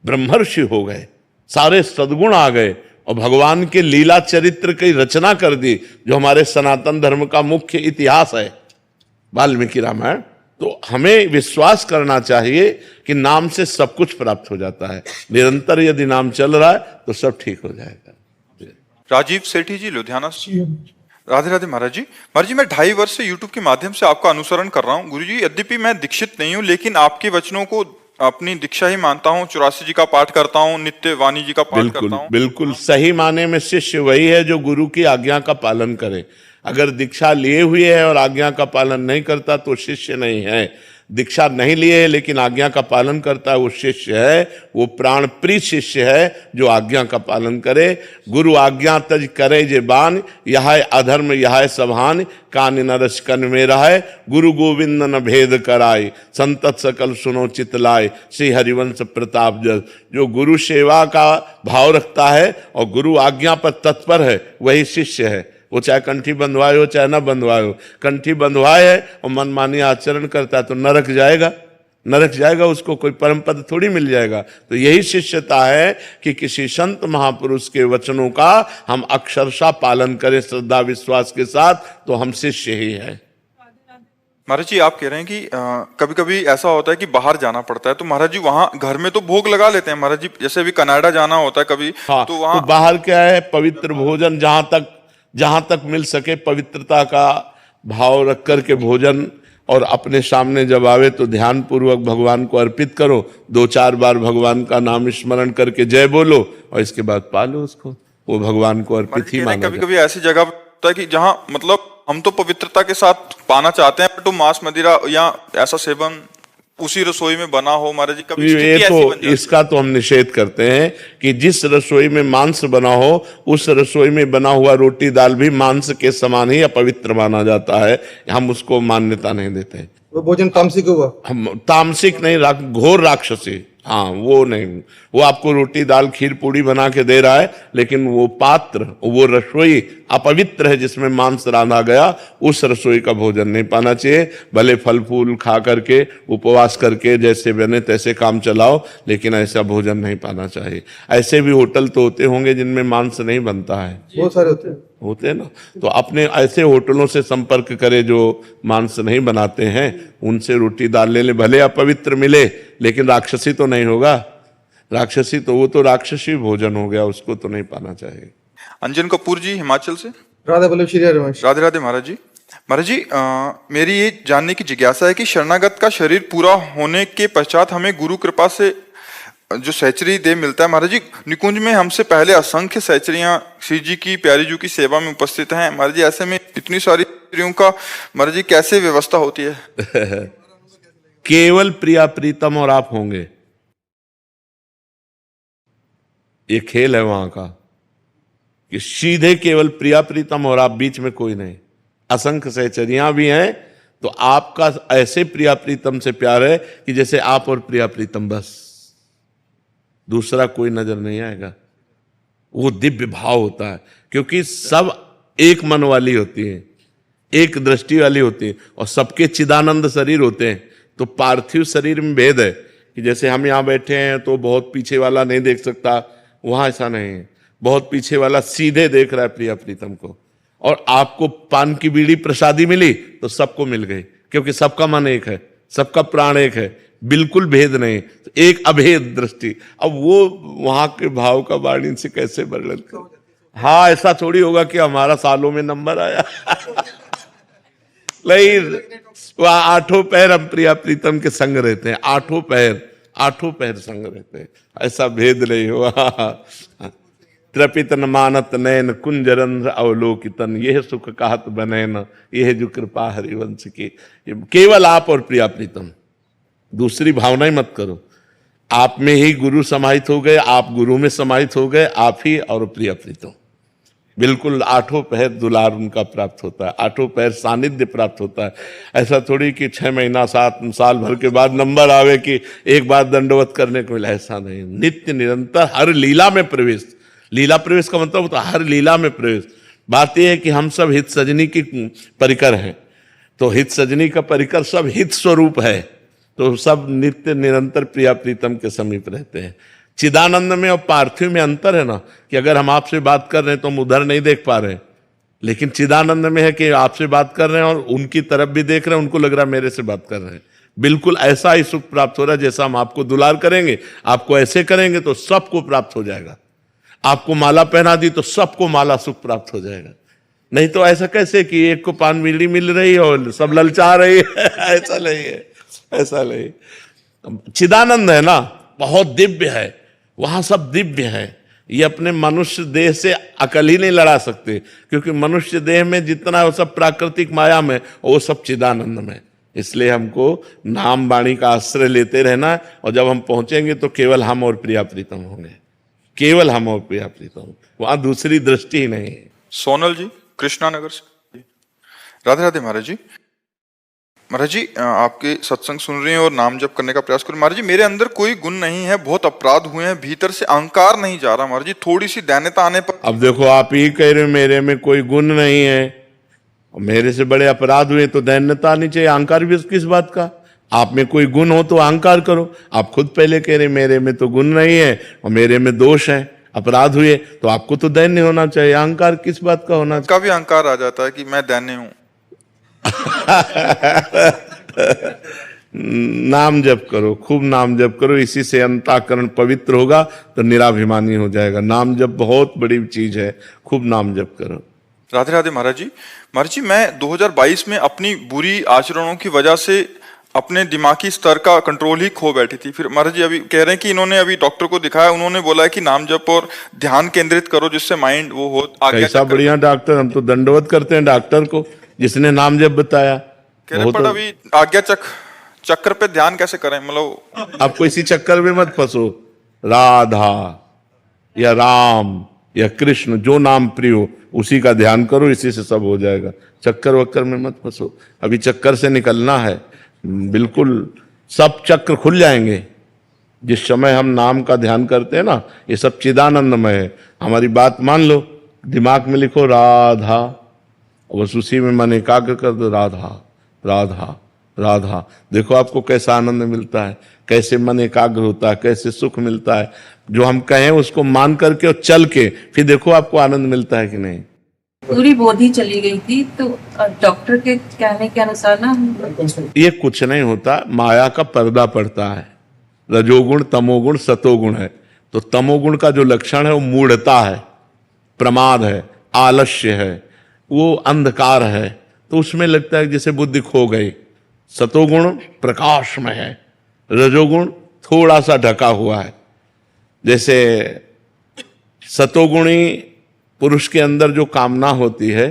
ब्रह्मर्षि हो गए, सारे सद्गुण आ गए और भगवान के लीला चरित्र की रचना कर दी, जो हमारे सनातन धर्म का मुख्य इतिहास है, वाल्मीकि रामायण। तो हमें विश्वास करना चाहिए कि नाम से सब कुछ प्राप्त हो जाता है। निरंतर यदि नाम चल रहा है तो सब ठीक हो जाएगा। राजीव सेठी जी लुधियाना से। राधे राधे महाराज जी। महाराज जी, मैं 2.5 वर्ष से YouTube के माध्यम से आपका अनुसरण कर रहा हूँ। गुरु जी, यद्यपि मैं दीक्षित नहीं हूँ, लेकिन आपके वचनों को अपनी दीक्षा ही मानता हूँ। 84 जी का पाठ करता हूँ, नित्य वाणी जी का पाठ करता हूँ। बिल्कुल सही माने में शिष्य वही है जो गुरु की आज्ञा का पालन करे। अगर दीक्षा लिए हुए है और आज्ञा का पालन नहीं करता तो शिष्य नहीं है। दीक्षा नहीं लिए है लेकिन आज्ञा का पालन करता है, वो शिष्य है, वो प्राण प्रिय शिष्य है जो आज्ञा का पालन करे। गुरु आज्ञा तज करे जे बान, यह अधर्म यह सबहान, कान नरस कन में रहे, गुरु गोविंद न भेद कराए, संतत सकल सुनो चितलाए, श्री हरिवंश प्रताप जस। जो गुरु सेवा का भाव रखता है और गुरु आज्ञा पर तत्पर है वही शिष्य है। वो चाहे कंठी बंधवाए हो चाहे ना बंधवाए हो, कंठी बंधवाए है और मनमानी आचरण करता है तो नरक जाएगा, नरक जाएगा, उसको कोई परम पद थोड़ी मिल जाएगा। तो यही शिष्यता है कि किसी संत महापुरुष के वचनों का हम अक्षरशः पालन करें श्रद्धा विश्वास के साथ, तो हम शिष्य ही है। महाराज जी, आप कह रहे हैं कि कभी कभी ऐसा होता है कि बाहर जाना पड़ता है, तो महाराज जी वहां घर में तो भोग लगा लेते हैं महाराज जी। जैसे अभी कनाडा जाना होता है कभी, हाँ, तो वहां तो बाहर क्या है, पवित्र भोजन जहां तक मिल सके पवित्रता का भाव रख करके भोजन, और अपने सामने जब आवे तो ध्यान पूर्वक भगवान को अर्पित करो। 2-4 बार भगवान का नाम स्मरण करके जय बोलो और इसके बाद पालो उसको, वो भगवान को अर्पित ही माना। कभी कभी ऐसी जगह होता है कि जहां मतलब हम तो पवित्रता के साथ पाना चाहते हैं, तो मांस मदिरा या ऐसा सेवन उसी रसोई में बना हो महाराज जी, कभी ये तो इसका तो हम निषेध करते हैं कि जिस रसोई में मांस बना हो उस रसोई में बना हुआ रोटी दाल भी मांस के समान ही अपवित्र माना जाता है। हम उसको मान्यता नहीं देते। वो भोजन तामसिक हुआ, हम तामसिक नहीं, घोर राक्षसी। हाँ, वो नहीं, वो आपको रोटी दाल खीर पूड़ी बना के दे रहा है, लेकिन वो पात्र, वो रसोई अपवित्र है जिसमें मांस रांधा गया, उस रसोई का भोजन नहीं पाना चाहिए। भले फल फूल खा करके उपवास करके जैसे बने तैसे काम चलाओ, लेकिन ऐसा भोजन नहीं पाना चाहिए। ऐसे भी होटल तो होते होंगे जिनमें मांस नहीं बनता है, बहुत सारे होते हैं ना। तो अपने ऐसे होटलों से संपर्क करे जो मांस नहीं बनाते हैं, उनसे रोटी दाल ले ले, भले अपवित्र मिले लेकिन राक्षसी तो नहीं होगा। राक्षसी तो वो तो राक्षसी भोजन हो गया, उसको तो नहीं पाना चाहिए। अंजन कपूर जी हिमाचल से। राधा बल्लभ श्री रमेश। राधे राधे महाराज जी। महाराज जी, मेरी ये जानने की जिज्ञासा है कि शरणागत का शरीर पूरा होने के पश्चात हमें गुरु कृपा से जो सहचरी देह मिलता है, महाराज जी निकुंज में हमसे पहले असंख्य सहचरियां श्री जी की प्यारी जी की सेवा में उपस्थित हैं। महाराज जी, ऐसे में इतनी सारी स्त्रियों का महाराज जी कैसे व्यवस्था होती है? केवल प्रिया प्रीतम और आप होंगे, ये खेल है वहां का, कि सीधे केवल प्रिया प्रीतम और आप, बीच में कोई नहीं। असंख्य सहचरियां भी हैं तो आपका ऐसे प्रिया प्रीतम से प्यार है कि जैसे आप और प्रिया प्रीतम, बस दूसरा कोई नजर नहीं आएगा। वो दिव्य भाव होता है, क्योंकि सब एक मन वाली होती है, एक दृष्टि वाली होती है, और सबके चिदानंद शरीर होते हैं। तो पार्थिव शरीर में भेद है कि जैसे हम यहाँ बैठे हैं तो बहुत पीछे वाला नहीं देख सकता, वहां ऐसा नहीं है। बहुत पीछे वाला सीधे देख रहा है प्रिया प्रीतम को। और आपको पान की बीड़ी प्रसादी मिली तो सबको मिल गई, क्योंकि सबका मन एक है, सबका प्राण एक है, बिल्कुल भेद नहीं, तो एक अभेद दृष्टि। अब वो वहां के भाव का वाणी से कैसे वर्णन कर। हाँ, ऐसा थोड़ी होगा कि हमारा सालों में नंबर आया नहीं, वह 8 पैर हम प्रिया प्रीतम के संग रहते हैं, 8 पैर संग रहते हैं, ऐसा भेद नहीं हुआ। त्रपितन मानत नयन कुंजरंध्र अवलोकितन, यह सुख कहत बनैन, यह जो कृपा हरिवंश की। केवल आप और प्रिया प्रीतम, दूसरी भावना ही मत करो। आप में ही गुरु समाहित हो गए, आप गुरु में समाहित हो गए, आप ही और प्रिया प्रीतम। बिल्कुल 8 पैर दुलार उनका प्राप्त होता है, 8 पैर सानिध्य प्राप्त होता है। ऐसा थोड़ी कि 6 महीना 7 साल भर के बाद नंबर आवे कि एक बार दंडवत करने को मिला, ऐसा नहीं। नित्य निरंतर हर लीला में प्रवेश। लीला प्रवेश का मतलब होता है हर लीला में प्रवेश। बात यह है कि हम सब हित सजनी की परिकर हैं, तो हित सजनी का परिकर सब हित स्वरूप है, तो सब नित्य निरंतर प्रिया प्रीतम के समीप रहते हैं। चिदानंद में और पार्थिव में अंतर है ना, कि अगर हम आपसे बात कर रहे हैं तो हम उधर नहीं देख पा रहे हैं, लेकिन चिदानंद में है कि आपसे बात कर रहे हैं और उनकी तरफ भी देख रहे हैं, उनको लग रहा है मेरे से बात कर रहे हैं। बिल्कुल ऐसा ही सुख प्राप्त हो रहा है। जैसा हम आपको दुलार करेंगे, आपको ऐसे करेंगे तो सबको प्राप्त हो जाएगा। आपको माला पहना दी तो सबको माला सुख प्राप्त हो जाएगा। नहीं तो ऐसा कैसे कि एक को पान बीड़ी मिल रही है और सब ललचा रही है ऐसा नहीं है, ऐसा नहीं। चिदानंद है ना, बहुत दिव्य है, वहां सब दिव्य है। ये अपने मनुष्य देह से अकल ही नहीं लड़ा सकते, क्योंकि मनुष्य देह में जितना है वो सब प्राकृतिक माया में, वो सब चिदानंद में। इसलिए हमको नाम वाणी का आश्रय लेते रहना है, और जब हम पहुंचेंगे तो केवल हम और प्रिया प्रीतम होंगे, केवल हम और प्रिया प्रीतम, वहां दूसरी दृष्टि ही नहीं है। सोनल जी कृष्णा नगर से। राधे राधे महाराज जी। महाराज जी आपके सत्संग सुन रहे हैं और नाम जप करने का प्रयास कर। महाराज जी मेरे अंदर कोई गुण नहीं है, बहुत अपराध हुए हैं, भीतर से अहंकार नहीं जा रहा महाराज जी, थोड़ी सी दैन्यता आने पर। अब देखो, आप ही कह रहे हो मेरे में कोई गुण नहीं है, मेरे से बड़े अपराध हुए तो दैन्यता आनी चाहिए, अहंकार भी किस बात का। आप में कोई गुण हो तो अहंकार करो। आप खुद पहले कह रहे मेरे में तो गुण नहीं है और मेरे में दोष है, अपराध हुए, तो आपको तो दैन्य होना चाहिए, अहंकार किस बात का होना चाहिए। का भी अहंकार आ जाता है कि मैं दैन्य हूं। नाम जप करो, खूब नाम जप करो, इसी से अंतःकरण पवित्र होगा तो निराभिमानी हो जाएगा। नाम जप बहुत बड़ी चीज है, खूब नाम जप करो। राधे राधे महाराज जी। महाराज जी मैं 2022 में अपनी बुरी आचरणों की वजह से अपने दिमागी स्तर का कंट्रोल ही खो बैठी थी। फिर महाराज जी अभी कह रहे हैं कि इन्होंने अभी डॉक्टर को दिखाया, उन्होंने बोला है कि नाम जप और ध्यान केंद्रित करो जिससे माइंड वो हो आगे। कैसा बढ़िया डॉक्टर, हम तो दंडवत करते हैं डॉक्टर को जिसने नाम जप बताया। कह रहे पर अभी आज्ञा चक्र पे ध्यान कैसे करें, मतलब आपको इसी चक्कर में मत फंसो। राधा या राम या कृष्ण, जो नाम प्रिय हो उसी का ध्यान करो, इसी से सब हो जाएगा। चक्कर वक्कर में मत फंसो, अभी चक्कर से निकलना है। बिल्कुल सब चक्र खुल जाएंगे जिस समय हम नाम का ध्यान करते हैं ना। ये सब चिदानंदमय है। हमारी बात मान लो, दिमाग में लिखो राधा, बस उसी में मन एकाग्र कर दो, राधा राधा राधा। देखो आपको कैसा आनंद मिलता है, कैसे मन एकाग्र होता है, कैसे सुख मिलता है। जो हम कहें उसको मान करके और चल के फिर देखो आपको आनंद मिलता है कि नहीं। पूरी बोधी चली गई थी, तो डॉक्टर के कहने के अनुसार ना ये कुछ नहीं होता, माया का पर्दा पड़ता है। रजोगुण तमोगुण सतोगुण है, तो तमोगुण का जो लक्षण है वो मूढ़ता है, प्रमाद है, आलस्य है, वो अंधकार है, तो उसमें लगता है जैसे बुद्धि खो गई। सतोगुण प्रकाश में है, रजोगुण थोड़ा सा ढका हुआ है। जैसे सतोगुणी पुरुष के अंदर जो कामना होती है,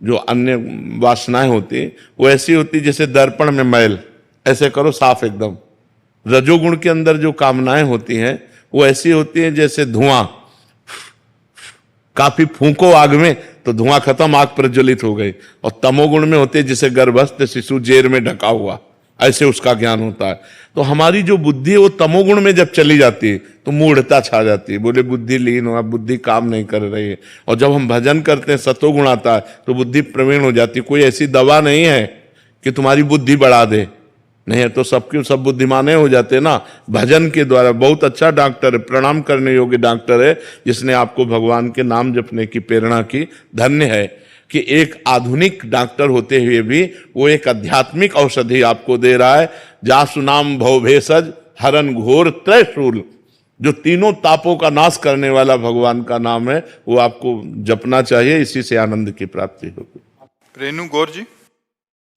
जो अन्य वासनाएं होती, वो ऐसी होती जैसे दर्पण में मैल, ऐसे करो साफ एकदम। रजोगुण के अंदर जो कामनाएं होती हैं वो ऐसी होती हैं जैसे धुआं, काफी फूंको आग में तो धुआं खत्म, आग प्रज्वलित हो गई। और तमोगुण में होते जैसे गर्भस्थ शिशु जेर में ढका हुआ, ऐसे उसका ज्ञान होता है। तो हमारी जो बुद्धि है वो तमोगुण में जब चली जाती है तो मूढ़ता छा जाती है, बोले बुद्धि लीन हो, बुद्धि काम नहीं कर रही है। और जब हम भजन करते हैं सतोगुण आता है तो बुद्धि प्रवीण हो जाती है। कोई ऐसी दवा नहीं है कि तुम्हारी बुद्धि बढ़ा दे, नहीं है तो सबके सब बुद्धिमाने हो जाते ना भजन के द्वारा। बहुत अच्छा डॉक्टर है, प्रणाम करने योग्य डॉक्टर है, जिसने आपको भगवान के नाम जपने की प्रेरणा की। धन्य है कि एक आधुनिक डॉक्टर होते हुए भी वो एक आध्यात्मिक औषधि आपको दे रहा है। जासु नाम भव भेषज हरन घोर त्रयशूल, जो तीनों तापों का नाश करने वाला भगवान का नाम है, वो आपको जपना चाहिए, इसी से आनंद की प्राप्ति होगी। रेणु गौर जी।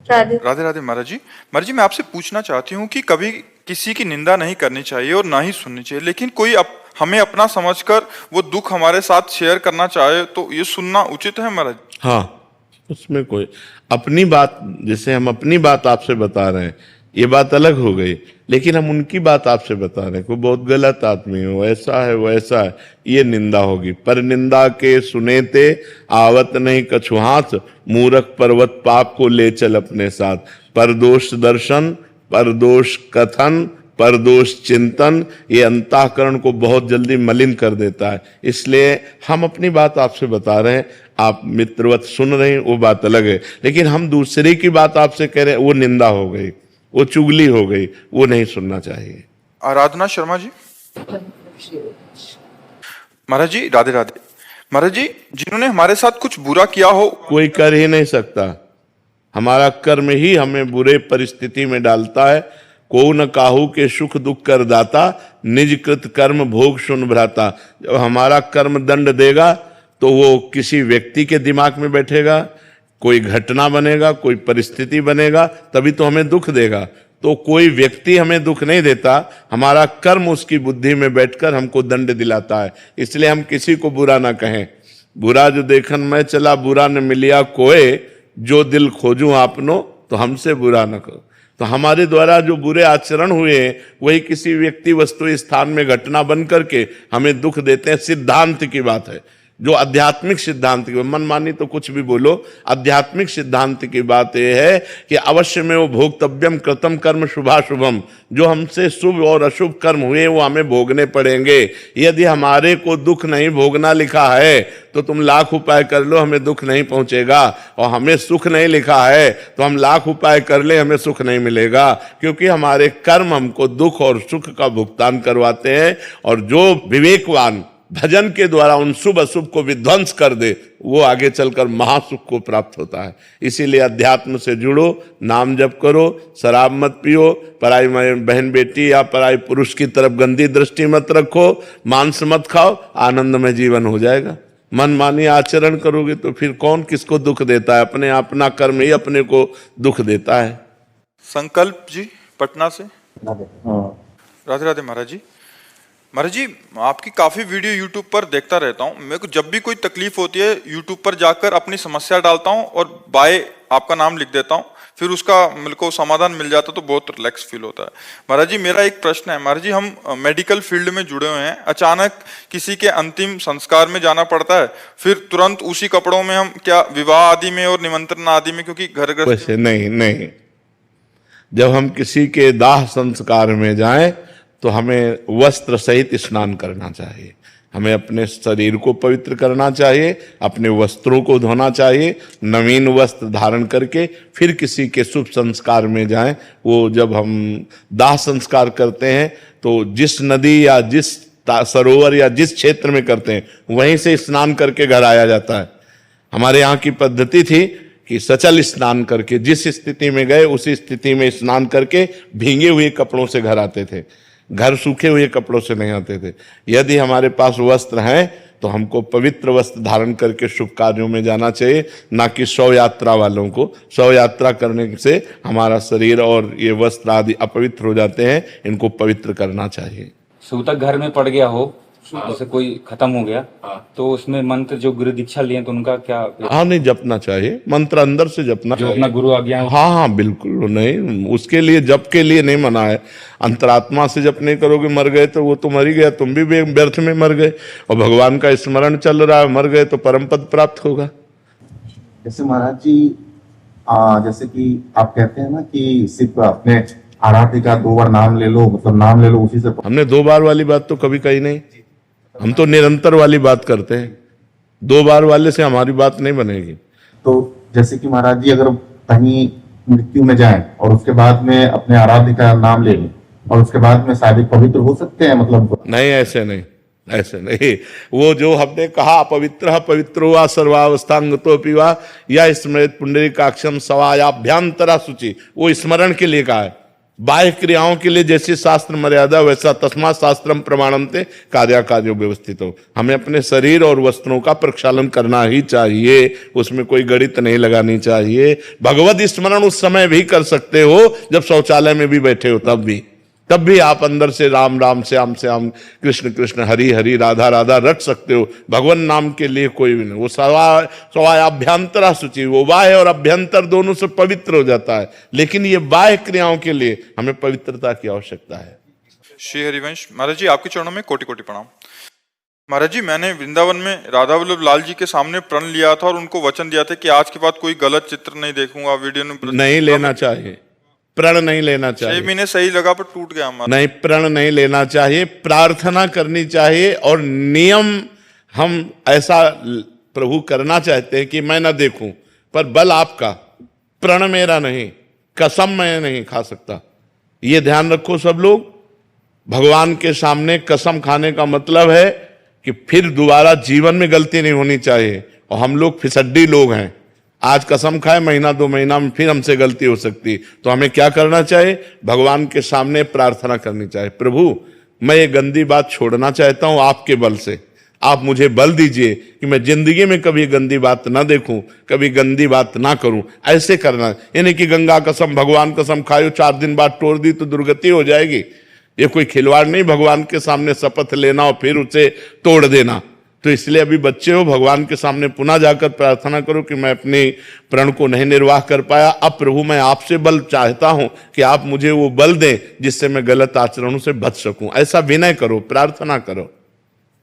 राधे राधे राधे महाराज जी। महाराज जी मैं आपसे पूछना चाहती हूँ कि कभी किसी की निंदा नहीं करनी चाहिए और ना ही सुननी चाहिए, लेकिन कोई हमें अपना समझकर वो दुख हमारे साथ शेयर करना चाहे तो ये सुनना उचित है महाराज? हाँ, उसमें कोई अपनी बात, जैसे हम अपनी बात आपसे बता रहे हैं, ये बात अलग हो गई, लेकिन हम उनकी बात आपसे बता रहे हैं, कोई बहुत गलत आदमी हो, ऐसा है वो ऐसा है, ये निंदा होगी। पर निंदा के सुने ते आवत नहीं कछु हाथ, मूरख पर्वत पाप को ले चल अपने साथ। पर दोष दर्शन, पर दोष कथन, परदोष चिंतन ये अंतःकरण को बहुत जल्दी मलिन कर देता है। इसलिए हम अपनी बात आपसे बता रहे हैं, आप मित्रवत सुन रहे हैं, वो बात अलग है, लेकिन हम दूसरे की बात आपसे कह रहे हैं, वो निंदा हो गई, वो चुगली हो गई, वो नहीं सुनना चाहिए। आराधना शर्मा जी। महाराज जी राधे राधे। महाराज जी, जिन्होंने हमारे साथ कुछ बुरा किया हो, कोई कर ही नहीं सकता, हमारा कर्म ही हमें बुरे परिस्थिति में डालता है। को न काहू के सुख दुख कर दाता, निज कृत कर्म भोग सुन भ्राता। जब हमारा कर्म दंड देगा तो वो किसी व्यक्ति के दिमाग में बैठेगा, कोई घटना बनेगा, कोई परिस्थिति बनेगा, तभी तो हमें दुख देगा। तो कोई व्यक्ति हमें दुख नहीं देता, हमारा कर्म उसकी बुद्धि में बैठकर हमको दंड दिलाता है। इसलिए हम किसी को बुरा ना कहें। बुरा जो देखन मैं चला, बुरा न मिलिया कोय, जो दिल खोजूं आपनो, तो हमसे बुरा न करो। तो हमारे द्वारा जो बुरे आचरण हुए हैं वही किसी व्यक्ति वस्तु स्थान में घटना बन करके हमें दुख देते हैं। सिद्धांत की बात है, जो आध्यात्मिक सिद्धांत की, मनमानी तो कुछ भी बोलो, आध्यात्मिक सिद्धांत की बात यह है कि अवश्य में वो भोक्तव्यम कृतम कर्म शुभाशुभम, जो हमसे शुभ और अशुभ कर्म हुए वो हमें भोगने पड़ेंगे। यदि हमारे को दुख नहीं भोगना लिखा है तो तुम लाख उपाय कर लो, हमें दुख नहीं पहुंचेगा, और हमें सुख नहीं लिखा है तो हम लाख उपाय कर ले, हमें सुख नहीं मिलेगा, क्योंकि हमारे कर्म हमको दुख और सुख का भुगतान करवाते हैं। और जो विवेकवान भजन के द्वारा उन शुभ अशुभ को विध्वंस कर दे, वो आगे चलकर महासुख को प्राप्त होता है। इसीलिए अध्यात्म से जुड़ो, नाम जप करो, शराब मत पियो, पराई बहन बेटी या पराई पुरुष की तरफ गंदी दृष्टि मत रखो, मांस मत खाओ, आनंदमय जीवन हो जाएगा। मनमानी आचरण करोगे तो फिर कौन किसको दुख देता है? अपना कर्म ही अपने को दुख देता है। संकल्प जी पटना से। राधे राधे महाराज जी। महाराज जी, आपकी काफी वीडियो यूट्यूब पर देखता रहता हूँ। मेरे को जब भी कोई तकलीफ होती है यूट्यूब पर जाकर अपनी समस्या डालता हूँ और बाय आपका नाम लिख देता हूँ, फिर उसका मेरे को समाधान मिल जाता तो बहुत रिलैक्स फील होता है। महाराज जी, मेरा एक प्रश्न है। महाराज जी, हम मेडिकल फील्ड में जुड़े हुए हैं, अचानक किसी के अंतिम संस्कार में जाना पड़ता है, फिर तुरंत उसी कपड़ों में हम क्या विवाह आदि में और निमंत्रण आदि में, क्योंकि घर वैसे नहीं, जब हम किसी के दाह संस्कार में जाएं तो हमें वस्त्र सहित स्नान करना चाहिए, हमें अपने शरीर को पवित्र करना चाहिए, अपने वस्त्रों को धोना चाहिए, नवीन वस्त्र धारण करके फिर किसी के शुभ संस्कार में जाएं। वो जब हम दाह संस्कार करते हैं तो जिस नदी या जिस सरोवर या जिस क्षेत्र में करते हैं वहीं से स्नान करके घर आया जाता है। हमारे यहाँ की पद्धति थी कि सचल स्नान करके जिस स्थिति में गए उसी स्थिति में स्नान करके भींगे हुए कपड़ों से घर आते थे, घर सूखे हुए कपड़ों से नहीं आते थे। यदि हमारे पास वस्त्र हैं तो हमको पवित्र वस्त्र धारण करके शुभ कार्यों में जाना चाहिए, ना कि शव यात्रा वालों को। शव यात्रा करने से हमारा शरीर और ये वस्त्र आदि अपवित्र हो जाते हैं, इनको पवित्र करना चाहिए। सूतक घर में पड़ गया हो, जैसे कोई खत्म हो गया, तो उसमें मंत्र जो गुरु दीक्षा लिए तो उनका क्या? हाँ, नहीं जपना चाहिए, मंत्र अंदर से जपना जो अपना गुरु आज्ञा। हाँ, बिल्कुल नहीं, उसके लिए जप के लिए नहीं मना है। अंतरात्मा से जप नहीं करोगे, मर गए तो वो तो मर ही गया, तुम भी व्यर्थ में मर गए, और भगवान का स्मरण चल रहा है, मर गए तो परम पद प्राप्त होगा। जैसे महाराज जी, जैसे कि आप कहते हैं ना कि सिर्फ अपने आराध्य का 2 बार नाम ले लो, मतलब नाम ले लो उसी से। हमने 2 बार वाली बात तो कभी कही नहीं, हम तो निरंतर वाली बात करते हैं। 2 बार वाले से हमारी बात नहीं बनेगी। तो जैसे कि महाराज जी, अगर कहीं मृत्यु में जाएं और उसके बाद में अपने आराध्य का नाम ले लें और उसके बाद में शायद पवित्र हो सकते हैं, मतलब नहीं, ऐसे नहीं। वो जो हमने कहा पवित्र पवित्रो वा सर्वावस्थांगतो पिवा या स्मृत पुंडरीकाक्षम सवायाभ्यांतरा शुचि, वो स्मरण के लिए कहा है। बाह्य क्रियाओं के लिए जैसी शास्त्र मर्यादा वैसा तस्मात् शास्त्रम प्रमाणन्ते कार्याकार्यो व्यवस्थितो। हमें अपने शरीर और वस्त्रों का प्रक्षालन करना ही चाहिए, उसमें कोई गणित नहीं लगानी चाहिए। भगवत स्मरण उस समय भी कर सकते हो जब शौचालय में भी बैठे हो, तब भी आप अंदर से राम राम श्याम श्याम कृष्ण कृष्ण हरि हरि राधा राधा रट सकते हो। भगवान नाम के लिए कोई भी नहीं। वो सवायाभ्यंतरा शुचि, वो बाह्य और अभ्यंतर दोनों से पवित्र हो जाता है, लेकिन ये बाह्य क्रियाओं के लिए हमें पवित्रता की आवश्यकता है। श्री हरिवंश महाराज जी, आपके चरणों में कोटि कोटि प्रणाम। महाराज जी, मैंने वृंदावन में राधा वल्लभ लाल जी के सामने प्रण लिया था और उनको वचन दिया था कि आज के बाद कोई गलत चित्र नहीं देखूंगा, वीडियो नहीं लेना चाहिए। प्रण नहीं लेना 6 चाहिए, महीने सही लगा पर टूट गया हमारा। नहीं प्रण नहीं लेना चाहिए, प्रार्थना करनी चाहिए। और नियम हम ऐसा प्रभु करना चाहते हैं कि मैं ना देखूं, पर बल आपका, प्रण मेरा नहीं, कसम मैं नहीं खा सकता। ये ध्यान रखो सब लोग। भगवान के सामने कसम खाने का मतलब है कि फिर दोबारा जीवन में गलती नहीं होनी चाहिए। और हम लोग फिसड्डी लोग हैं, आज कसम खाए, महीना 2 महीना में फिर हमसे गलती हो सकती। तो हमें क्या करना चाहिए? भगवान के सामने प्रार्थना करनी चाहिए, प्रभु मैं ये गंदी बात छोड़ना चाहता हूं आपके बल से, आप मुझे बल दीजिए कि मैं जिंदगी में कभी गंदी बात ना देखूं, कभी गंदी बात ना करूं। ऐसे करना, यानी कि गंगा कसम, भगवान कसम खायो, 4 दिन बाद तोड़ दी तो दुर्गति हो जाएगी। ये कोई खिलवाड़ नहीं, भगवान के सामने शपथ लेना और फिर उसे तोड़ देना। तो इसलिए अभी बच्चे हो, भगवान के सामने पुनः जाकर प्रार्थना करो कि मैं अपने प्रण को नहीं निर्वाह कर पाया, अब प्रभु मैं आपसे बल चाहता हूं कि आप मुझे वो बल दें जिससे मैं गलत आचरणों से बच सकूं। ऐसा विनय करो, प्रार्थना करो।